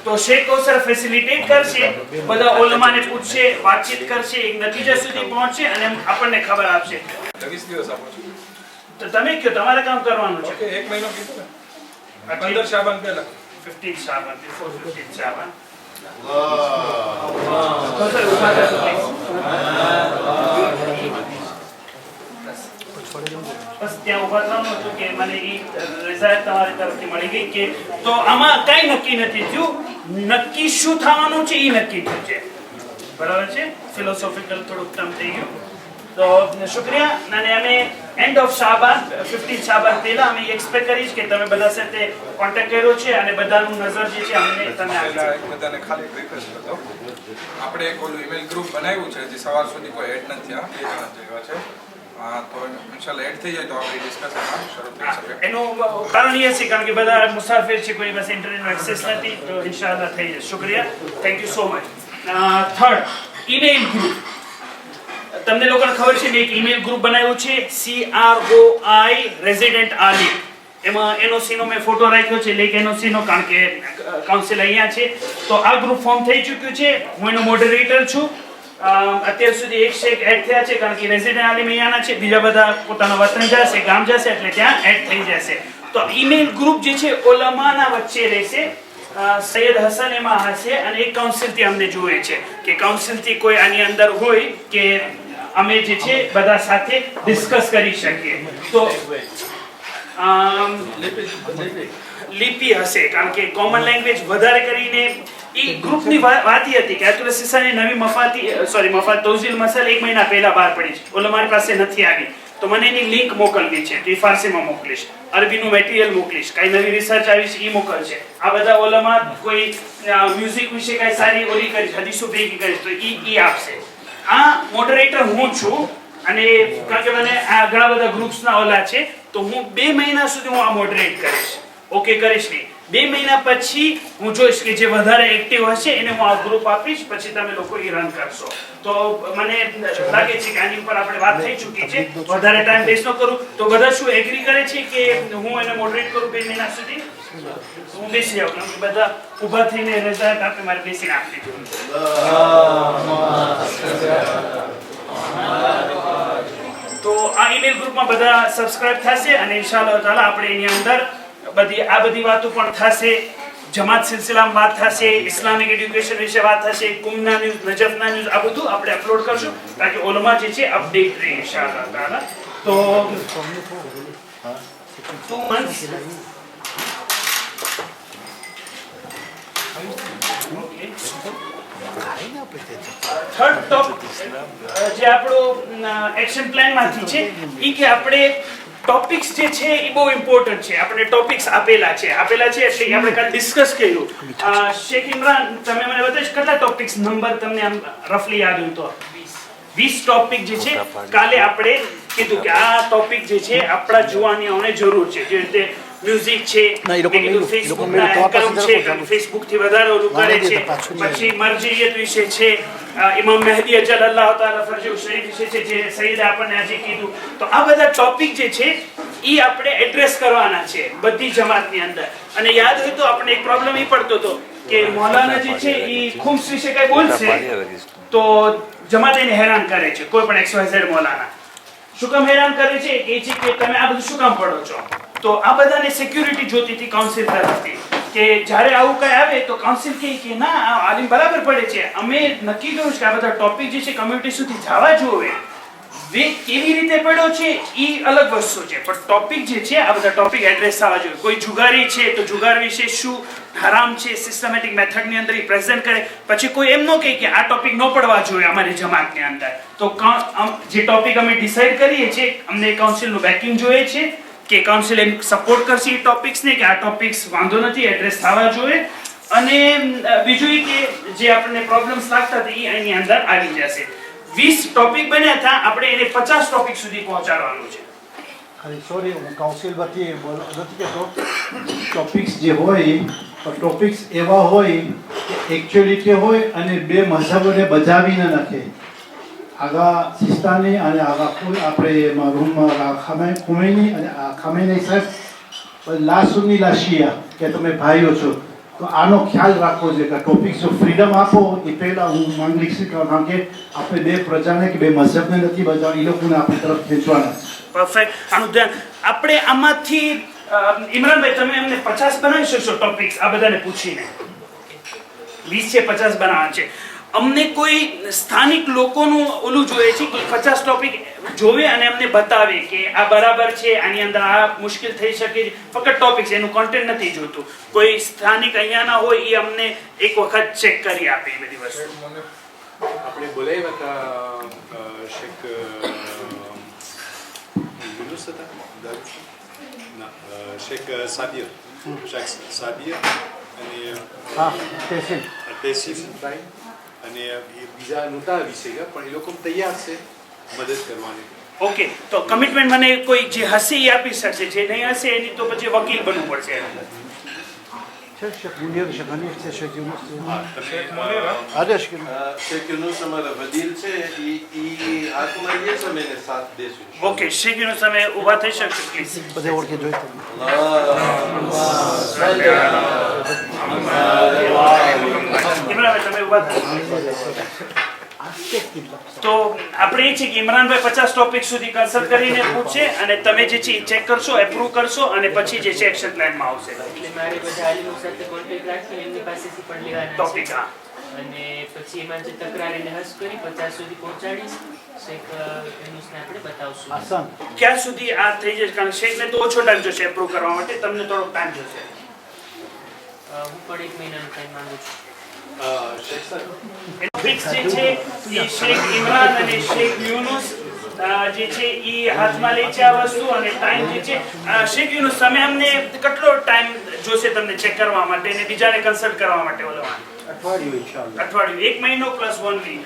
તો શેખ કૌસર ફેસિલિટેટ કરશે બધા ઓલમાને પૂછશે વાતચીત કરશે એક નતીજા સુધી પહોંચશે અને આપણને ખબર આપશે 20 દિવસ આપો છો તો તમે કયો તમારે કામ કરવાનું છે ઓકે એક મહિનો કીધું ને 15 શાબાન પહેલા 15 શાબાન before 15 શાબાન બસ ત્યાં ઉભા થવાનું હતું કે મને એ રિઝલ્ટ તમારી તરફથી મળી ગઈ કે તો આમાં કઈ નક્કી નથી થયું નક્કી શું થવાનું છે એ નક્કી થયું છે બરાબર છે ફિલોસોફિકલ થોડુંક ટર્મ થઈ ગયું તો શુક્રિયા અને અમે એન્ડ ઓફ શાબાન 15 શાબાન પહેલા અમે એક્સપેક્ટ કરીશ કે તમે બધા સાથે કોન્ટેક્ટ કર્યો છે અને બધાનું નજર જે છે અમને તમે બધાને ખાલી એક રિક્વેસ્ટ કરતો આપણે એક ઓલું ઈમેલ ગ્રુપ બનાવ્યું છે જે સવાર સુધી કોઈ એડ નથી થયા 2 જણા જેવા છે તો ઇન્શાલ્લાહ એડ થઈ જાય તો આપણે ડિસ્કશન શરૂ થઈ શકે એનું કારણ એ છે કારણ કે બધા મુસાફિર છે કોઈ પાસે ઇન્ટરનેટનો એક્સેસ નથી તો ઇન્શાલ્લાહ થઈ જશે શુક્રિયા thank you so much third email group તમને લોકોને ખબર છે મેં એક ઈમેલ ગ્રુપ બનાવ્યું છે CROI રેઝિડન્ટ આલિમ એમાં એનઓસીનો મેં ફોટો રાખ્યો છે, લેક એનઓસીનો, કારણ કે કાઉન્સિલ અહીંયા છે. તો આ ગ્રુપ ફોર્મ થઈ ચૂક્યું છે. હું એનો મોડરેટર છું. અત્યાર સુધી 101 એડ થયા છે, કારણ કે રેઝિડન્ટ આલિમ અહીંયાના છે, બીજા બધા પોતાના વતન જશે, ગામ જશે, એટલે ત્યાં એડ થઈ જશે. તો ઈમેલ ગ્રુપ જે છે ઓલમાના વચ્ચે રહેશે. સૈયદ હસન એમાં હશે અને એક કાઉન્સિલથી અમને જોઈએ છે કે કાઉન્સિલથી કોઈ આની અંદર હોય કે અમે જે છે બધા સાથે ડિસ્કસ કરી શકીએ. તો લિપિ હશે, કારણ કે કોમન લેંગ્વેજ વધારે કરીને એ ગ્રુપની વાત હતી કે આતુલ સિસાની નવી મફાત તૌઝીલ મસલ 1 મહિના પહેલા બહાર પડી છે. ઓલો મારી પાસે નથી આવી, તો મને એની લિંક મોકલવી છે. તો એ ફારસીમાં મોકલીશ, અરબીનું મટીરિયલ મોકલીશ, કઈ નવી રિસર્ચ આવી છે એ મોકલશે. આ બધા ઓલામાં કોઈ મ્યુઝિક વિશે કઈ સારી ઓલી કરી હદીસો ભેગી કરીશ તો ઈ આપશે. આ મોડરેટર હું છું અને કારણ કે મને આ ઘણા બધા ગ્રુપ્સના ઓલા છે, તો હું 2 મહિના સુધી હું આ મોડરેટ કરીશ. ઓકે કરીશ નહીં, 2 મહિના પછી હું જોઈશ કે જે વધારે એક્ટિવ હશે એને હું આ ગ્રુપ આપીશ, પછી તમે લોકો એ રન કરશો. તો મને લાગે છે કે આની ઉપર આપણે વાત થઈ ચૂકી છે, વધારે ટાઈમ વેસ્ટ ન કરું. તો બધા શું એગ્રી કરે છે કે હું એને મોડરેટ કરું 2 મહિના સુધી? હું બેસી જાઉં, કેમ કે બધા ઊભા થઈને રજા આપે, મારે બેસીને આપી દીધું. તો આ ઈમેલ ગ્રુપમાં બધા સબસ્ક્રાઇબ થશે અને ઇન્શાઅલ્લાહ તાઆલા આપણે એની અંદર બધી વાતો પણ થશે. જમાત સિલસિલામાં વાત થશે, ઇસ્લામિક એડ્યુકેશન વિશે વાત થશે, કુમના ન્યૂઝ, નજફના ન્યૂઝ, આ બધું આપણે અપલોડ કરશું તાકી ઓલમા જે છે અપડેટ રહે ઇન્શાઅલ્લાહ તાઆલા. તો 2 months થર્ડ ટોપિક જે આપણો એક્શન પ્લાન માંથી છે ઈ કે આપણે ટોપિક્સ જે છે એ બહુ ઇમ્પોર્ટન્ટ છે. આપણે ટોપિક્સ આપેલા છે એટલે આપણે કાલ ડિસ્કસ કર્યું. શેખ ઇમરાન, તમે મને બતાવીશ કેટલા ટોપિક્સ નંબર તમને આમ રફલી યાદ હોય તો? 20 ટોપિક જે છે કાલે આપણે કીધું કે આ ટોપિક જે છે આપણા જુવાનીઓને જરૂર છે. જે રીતે મ્યુઝિક છે, ફેસબુક ના એકાઉન્ટ છે, ફેસબુક થી વધારે ઓલું કરે છે. પછી મરજીયત વિશે છે, ઇમામ મહેદી અજલલ્લાહુ તાઆલા ફરજુ શરીફ વિશે છે જે સૈયદ આપણને આજે કીધું. તો આ બધા ટોપિક જે છે ઈ આપણે એડ્રેસ કરવાના છે બધી જમાતની અંદર. અને યાદ હોય તો આપણે એક પ્રોબ્લેમ ઈ પડતો હતો કે મૌલાના જે છે ઈ ખુમ્સ વિશે કઈ બોલશે તો જમાત એને હેરાન કરે છે. કોઈ પણ XYZ મૌલાના શું કામ હેરાન કરે છે કે તમે આ બધું શું કામ પડો છો? તો આ બધાને સિક્યુરિટી જોતી હતી કાઉન્સિલ તરફથી કે જ્યારે આવું કઈ આવે તો કાઉન્સિલ કહે કે ના આ આલિમ બરાબર પડે છે. અમે નક્કી કર્યું કે આ બધા ટોપિક જે છે કમ્યુનિટી સુધી જવા જોઈએ. કેવી રીતે પડ્યો છે એ અલગ વસ્તુ છે, પણ ટોપિક જે છે આ બધા ટોપિક એડ્રેસ થવા જોઈએ. કોઈ જુગારી છે તો જુગાર વિશે શું હરામ છે સિસ્ટમેટિક મેથડની અંદર એ પ્રેઝન્ટ કરે. પછી કોઈ એમ ન કહે કે આ ટોપિક ન પડવા જોઈએ અમારી જમાતની અંદર. તો જે ટોપિક અમે ડિસાઈડ કરીએ છીએ અમને કાઉન્સિલનું બેકિંગ જોઈએ છે કે કાઉન્સિલ એમ સપોર્ટ કરશે એ ટોપિક્સને કે આ ટોપિક્સ વાંધો નથી એડ્રેસ થવા જોઈએ. અને બીજું એ કે જે આપણને પ્રોબ્લેમ્સ લાગતા હતા એ એની અંદર આવી જશે. 20 ટોપિક બન્યા હતા, આપણે એને 50 ટોપિક સુધી પહોંચાડવાનું છે. સોરી, હું કાઉન્સિલ વતી નથી કહેતો. ટોપિક્સ જે હોય ટોપિક્સ એવા હોય કે એકચ્યુઅલિટી હોય અને બે મઝહબોને બજાવી ન નાખે. આગા સિસ્તાની અને આગા આપણે રૂમ ખુમૈની અને ખમૈની સાહેબ લા સુન્ની લા શિયા કે તમે ભાઈઓ છો. તો આનો ખ્યાલ રાખવો જોઈએ કે ટોપિક જો ફ્રીડમ આપો એ પહેલાં હું માંગી શીખવા, કારણ કે આપણે બે પ્રજાને કે બે મઝહબને નથી બજાવવા, એ લોકોને આપણી તરફ ખેંચવાના. પરફેક્ટ. આનું ધ્યાન આપણે આમાંથી ઇમરાનભાઈ તમે એમને 50 બનાવી શકશો ટોપિક્સ આ બધાને પૂછીને? 20 છે 50 બનાવવા છે. અમને કોઈ સ્થાનિક લોકોનું ઓલું જોઈએ છે કે 50 ટોપિક જોવે અને અમને બતાવે કે આ બરાબર છે, આની અંદર આ મુશ્કેલ થઈ શકે છે. ફક્ત ટોપિક્સ, એનું કોન્ટેન્ટ નથી જોતું. કોઈ સ્થાનિક અહીંયાના હોય એ અમને એક વખત ચેક કરી આપે એ બધી વસ્તુ. આપણે બોલાવ્યા હતા શેખ યુનુસ હતા ના શેખ સાબિર અને તહેસીફભાઈ અને બીજા નહોતા આવી શક્યા, પણ એ લોકો તૈયાર છે મદદ કરવાની. ઓકે, તો કમિટમેન્ટ મને કોઈ જે હશે એ આપી શકશે, જે નહીં હશે એની તો પછી વકીલ બનવું પડશે. શેખ મુનીર, શેખ હનીફ છે, શેખ યુનુસ છે. આદેશ કર્યું. શેખ યુનુસ અમારા વડીલ છે એ હાથમાં લઈએ છે, અમે એને સાથ દેશું. ઓકે, શેખ યુનુસ તમે ઊભા થઈ શકશો પ્લીઝ. બધે ઓળખી જોઈ તમે. ઇમરાનભાઈ તમે ઊભા થાઓ. તો આપણે એ છે કે ઇમરાનભાઈ 50 ટોપિક સુધી કન્સલ્ટ કરીને પૂછશે અને તમે જે છે ચેક કરશો, એપ્રૂવ કરશો અને પછી જે છે એક્શન પ્લાનમાં આવશે. એટલે મારે બધા આલિમો સાથે કોન્ટેક્ટ રાખી એમની પાસેથી પણ લેવાના ટોપિક છે. અને પછી એમાં જે તકરારીને હસ કરી 50 સુધી પહોંચાડીશ. શેખ યુનુસને આપણે બતાવશું. આસાન. ક્યાં સુધી આ થઈ જશે? કારણ કે શેખને તો ઓછો ટાઈમ જોશે એપ્રૂવ કરવા માટે, તમને થોડોક ટાઈમ જોશે. હું પણ 1 મહિનાનો ટાઈમ માંગુ છું. શેખ સાહેબ, ટોપિક્સ જે છે એ શેખ ઇમરાન અને શેખ યુનુસ જે છે એ હાથમાં લે છે આ વસ્તુ. અને ટાઈમ જે છે શેખ યુનુસ તમે અમને કેટલો ટાઈમ જોશે તમને ચેક કરવા માટે અને બીજાને કન્સલ્ટ કરવા માટે? અઠવાડિયું ઇન્શાઅલ્લાહ. અઠવાડિયું, 1 મહિનો પ્લસ 1 વીક.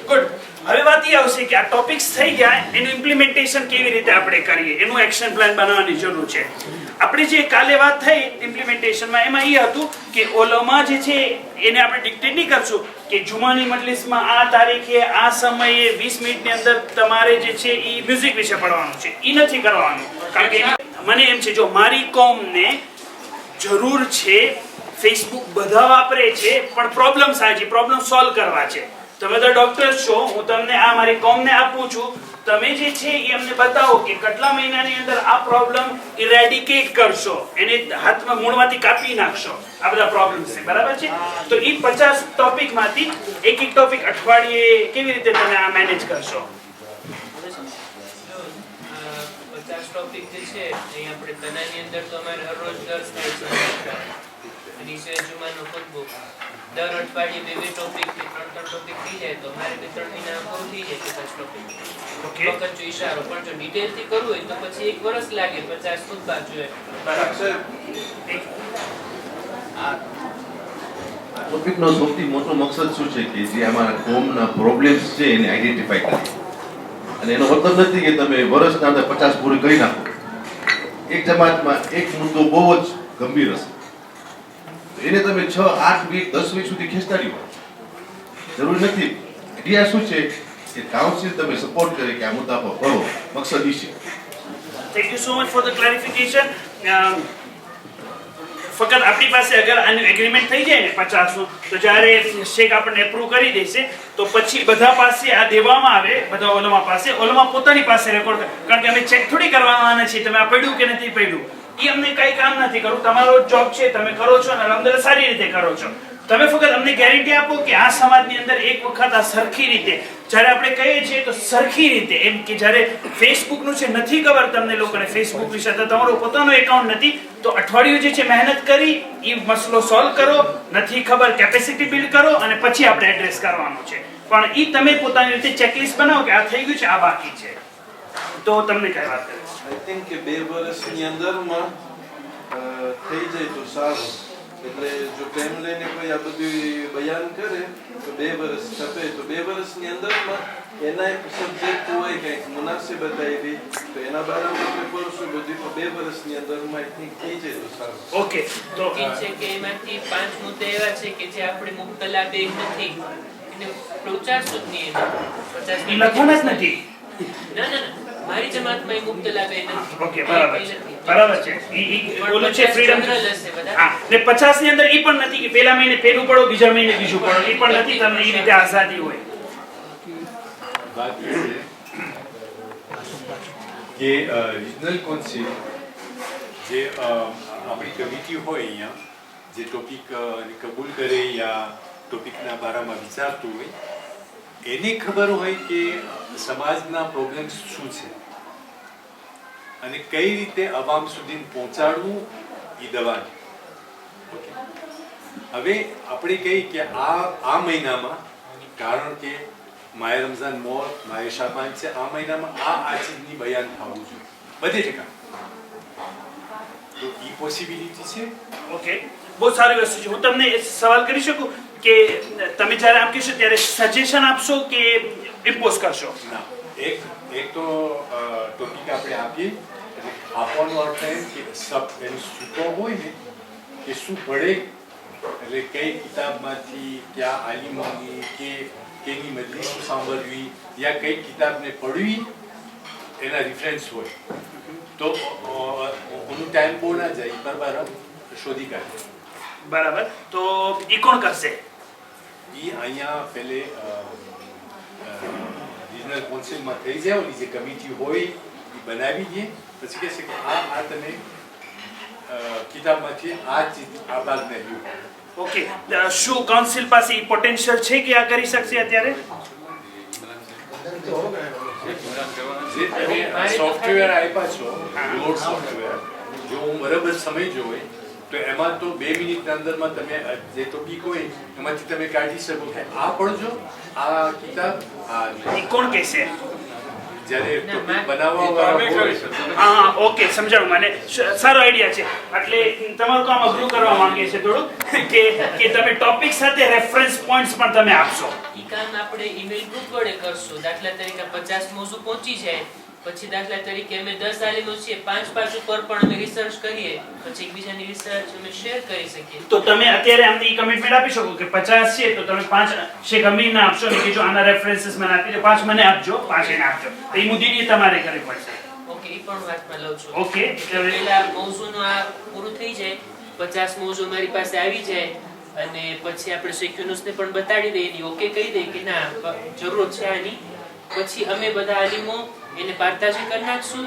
ગુડ. હવે વાત એ આવશે કે આ ટોપિક્સ થઈ ગયા, એનું ઇમ્પ્લિમેન્ટેશન કેવી રીતે આપણે કરીએ, એનું એક્શન પ્લાન બનાવવાની જરૂર છે. આપણે જે કાલે વાત થઈ ઇમ્પ્લિમેન્ટેશનમાં, એમાં એ હતું કે ઓલોમાં જે છે એને આપણે ડિક્ટેટ નહીં કરશું કે જુમાની મજલિસમાં આ તારીખે આ સમયે 20 મિનિટની અંદર તમારે જે છે એ મ્યુઝિક વિશે પડવાનું છે. એ નથી કરવાનું. કારણ કે મને એમ છે, જો મારી કોમને જરૂર છે, ફેસબુક બધા વાપરે છે, પણ પ્રોબ્લેમ થાય છે, પ્રોબ્લેમ સોલ્વ કરવા છે. તમે બધા ડોક્ટર્સ છો, હું તમને આ મારી કોમને આપું છું, તમે જે છે એ અમને બતાવો કે કેટલા મહિનાની અંદર આ પ્રોબ્લેમ ઇરેડિકેટ કરશો, એને હાથમાં મૂળમાંથી કાપી નાખશો. આ બધા પ્રોબ્લેમ્સ છે, બરાબર છે? તો એ 50 ટોપિકમાંથી એક ટોપિક અઠવાડિયે કેવી રીતે તમે આ મેનેજ કરશો? 50 ટોપિક જે છે એ આપણે તનાની અંદર તો અમારે હરરોજ દર્શ થાય છે. અને જુમાનો ખુતબો દર અઠવાડિયે 2 ટોપિક કે 3 ટોપિક થઈ જાય તો અમારે 2-3 મહિના પૂરું થઈ જાય 50 ટોપિક. ફક્ત જો ઈશારો, પણ જો ડિટેલથી કરવું હોય તો પછી 1 વર્ષ લાગે. 50 ખુતબા જોઈએ. બરાબર. ટોપિકનો સૌથી મોટો મકસદ શું છે કે જે અમારા કોમના પ્રોબ્લેમ્સ છે એને આઈડેન્ટિફાઈ કરીએ. અને એનો મતલબ નથી કે તમે વર્ષના અંદર 50 પૂરી કરી નાખો. એક જમાતમાં એક મુદ્દો બહુ જ ગંભીર હશે, એને તમે 6, 8 વીક 10 વીક સુધી ખેંચતા રહ્યો, જરૂર નથી. આઈડિયા શું છે કે કાઉન્સિલ તમે સપોર્ટ કરે કે આ મુદ્દા પર કરો, મકસદ એ છે. Thank you so much for the clarification. ફક્ત આપણી પાસે અગર આનું એગ્રીમેન્ટ થઈ જાય ને 50 નું, તો જ્યારે શેખ આપણને એપ્રૂવ કરી દેશે તો પછી બધા પાસે આ દેવામાં આવે, બધા ઓલોમા પાસે, ઓલોમા પોતાની પાસે રેકોર્ડ. કારણ કે અમે ચેક થોડી કરવાના છીએ તમે આ પડ્યું કે નથી પડ્યું, એ અમને કઈ કામ નથી કરવું. તમારો જોબ છે, તમે કરો છો અને અલહમદુલિલ્લાહ સારી રીતે કરો છો. તમે ફક્ત અમને ગેરંટી આપો કે આ સમાજની અંદર એક વખત આ સરખી રીતે, જ્યારે આપણે કહીએ છીએ તો સરખી રીતે, એમ કે જ્યારે ફેસબુકનું છે નથી ખબર તમને લોકોને ફેસબુક વિશે, તો તમારો પોતાનો એકાઉન્ટ નથી, તો અઠવાડિયું જે છે મહેનત કરી એ મસલો સોલ્વ કરો, નથી ખબર કેપેસિટી બિલ્ડ કરો અને પછી આપણે એડ્રેસ કરવાનું છે. પણ એ તમે પોતાની રીતે ચેકલિસ્ટ બનાવો કે આ થઈ ગયું છે, આ બાકી છે, તો તમને કઈ વાત કરે? આઈ થિંક કે 2 વર્ષની અંદરમાં થઈ જાય તો સારું. એટલે જો ટાઈમ લઈને કોઈ આ બધું બયાન કરે તો 2 વર્ષ થશે. તો 2 વર્ષની અંદરમાં એના એક સબ્જેક્ટ હોય કંઈક મુનાસિબત આવી તો એના બારામાં આપણે પડશું બધું. તો 2 વર્ષની અંદરમાં આઈ થિંક થઈ જાય તો સારું. ઓકે. તો એ છે કે એમાંથી 5 મુદ્દા એવા છે કે જે આપણે મુબતલા બેગ નથી, એને પ્રચારશું જ નહીં. 50 લખવાના જ નથી. ના ના, મારી જમાતમાં મુબતલા બે નથી. ઓકે, બરાબર છે, બરાબર છે. ઈ બોલો છે ફ્રીડમ. હા, ને 50 ની અંદર ઈ પણ નથી કે પહેલા મહિને પહેલું પડો, બીજા મહિને બીજું પડો, ઈ પણ નથી. તમને ઈ રીતે આઝાદી હોય. વાત એ છે કે રિજનલ કાઉન્સિલ જે આપણી કમિટી હોય અહીંયા, જે ટોપિક કબૂલ કરે યા ટોપિકના બારામાં વિચારતું હોય, એને ખબર હોય કે સમાજના પ્રોબ્લેમ્સ શું છે અને કઈ રીતે અવામ સુધી પહોંચાડવું એ દવાની. હવે આપણે કહીએ કે આ મહિનામાં, કારણ કે માય રમઝાન મોર, માય શાબાન છે, આ મહિનામાં આ ચીજની બયાન થવું જોઈએ બધે જગ્યા. તો એ પોસિબિલિટી છે. ઓકે, બહુ સારી વસ્તુ છે. હું તમને સવાલ કરી શકું કે તમે જ્યારે આમ કહેશો ત્યારે સજેશન આપશો કે ઇમ્પોઝ કરશો? ના, એક તો ટોપિક આપણે આપીએ એટલે આપવાનો અર્થ એમ કે એનું સૂત્રો હોય ને કે શું પડે એટલે કઈ કિતાબમાંથી કયા આલિમોની કે કેની મજલિસો સાંભળવી યા કઈ કિતાબને પડવી એના રિફરન્સ હોય તો ઓનું ટાઈમ બહુ ના જાય બરાબર શોધી કાઢે. બરાબર, તો ઈ કોણ કરશે? એ અહીંયા પહેલે રિજનલ કાઉન્સિલમાં થઈ જાય ઓલી જે કમિટી હોય એ બનાવી દે પછી કહેશે કે આ તમે કિતાબમાંથી આ ભાગને લ્યો. ઓકે, શું કાઉન્સિલ પાસે ઈ પોટેન્શિયલ છે કે આ કરી શકશે અત્યારે? જે તમે સોફ્ટવેર આપ્યા છો લોડ સોફ્ટવેર જો હું બરાબર સમજ્યો હોય તો એમાં તો 2 મિનિટના અંદરમાં તમે જે ટોપિક હોય એમાંથી તમે કાઢી શકો કે આ પડજો આ કિતાબ ઈ કોણ કહેશે? જ્યારે ટોપિક બનાવવાવાળા હોય. હા, ઓકે, સમજાણું મને. સારો આઈડિયા છે. એટલે તમારું કામ અઘરું કરવા માંગે છે થોડું કે તમે ટોપિક સાથે રેફરન્સ પોઈન્ટ્સ પણ તમે આપશો. ઈ કામ આપણે ઈમેલ ગ્રુપ વડે કરશું. દાખલા તરીકે 50 મોઝું પહોંચી જાય પછી દાખલા તરીકે અમે 10 આલિમો છીએ 5 ઉપર પણ અમે રિસર્ચ કરીએ પછી એકબીજાની રિસર્ચ અમે શેર કરી શકીએ. તો તમે અત્યારે અમને ઈ કમિટમેન્ટ આપી શકો કે 50 છે તો તમે 5 શેખ અમીરને આપશો ને કે જો આના રેફરન્સીસ મને આપી દો, 5 મને આપજો, 5 એને આપજો. તો ઈ મુદ્દે તમારે કરવી પડશે. ઓકે, ઈ પણ વાતમાં લઉં છું. ઓકે, પહેલા મોઝુનું આ પૂરું થઈ જાય 50 મોઝું મારી પાસે આવી જાય અને પછી આપણે શેખ યુનુસને પણ બતાડી દઈએ, ઓકે કહી દઈએ કે ના જરૂર છે આની. પછી અમે બધા આલિમો એને પાર્તાજી કરી નાખશું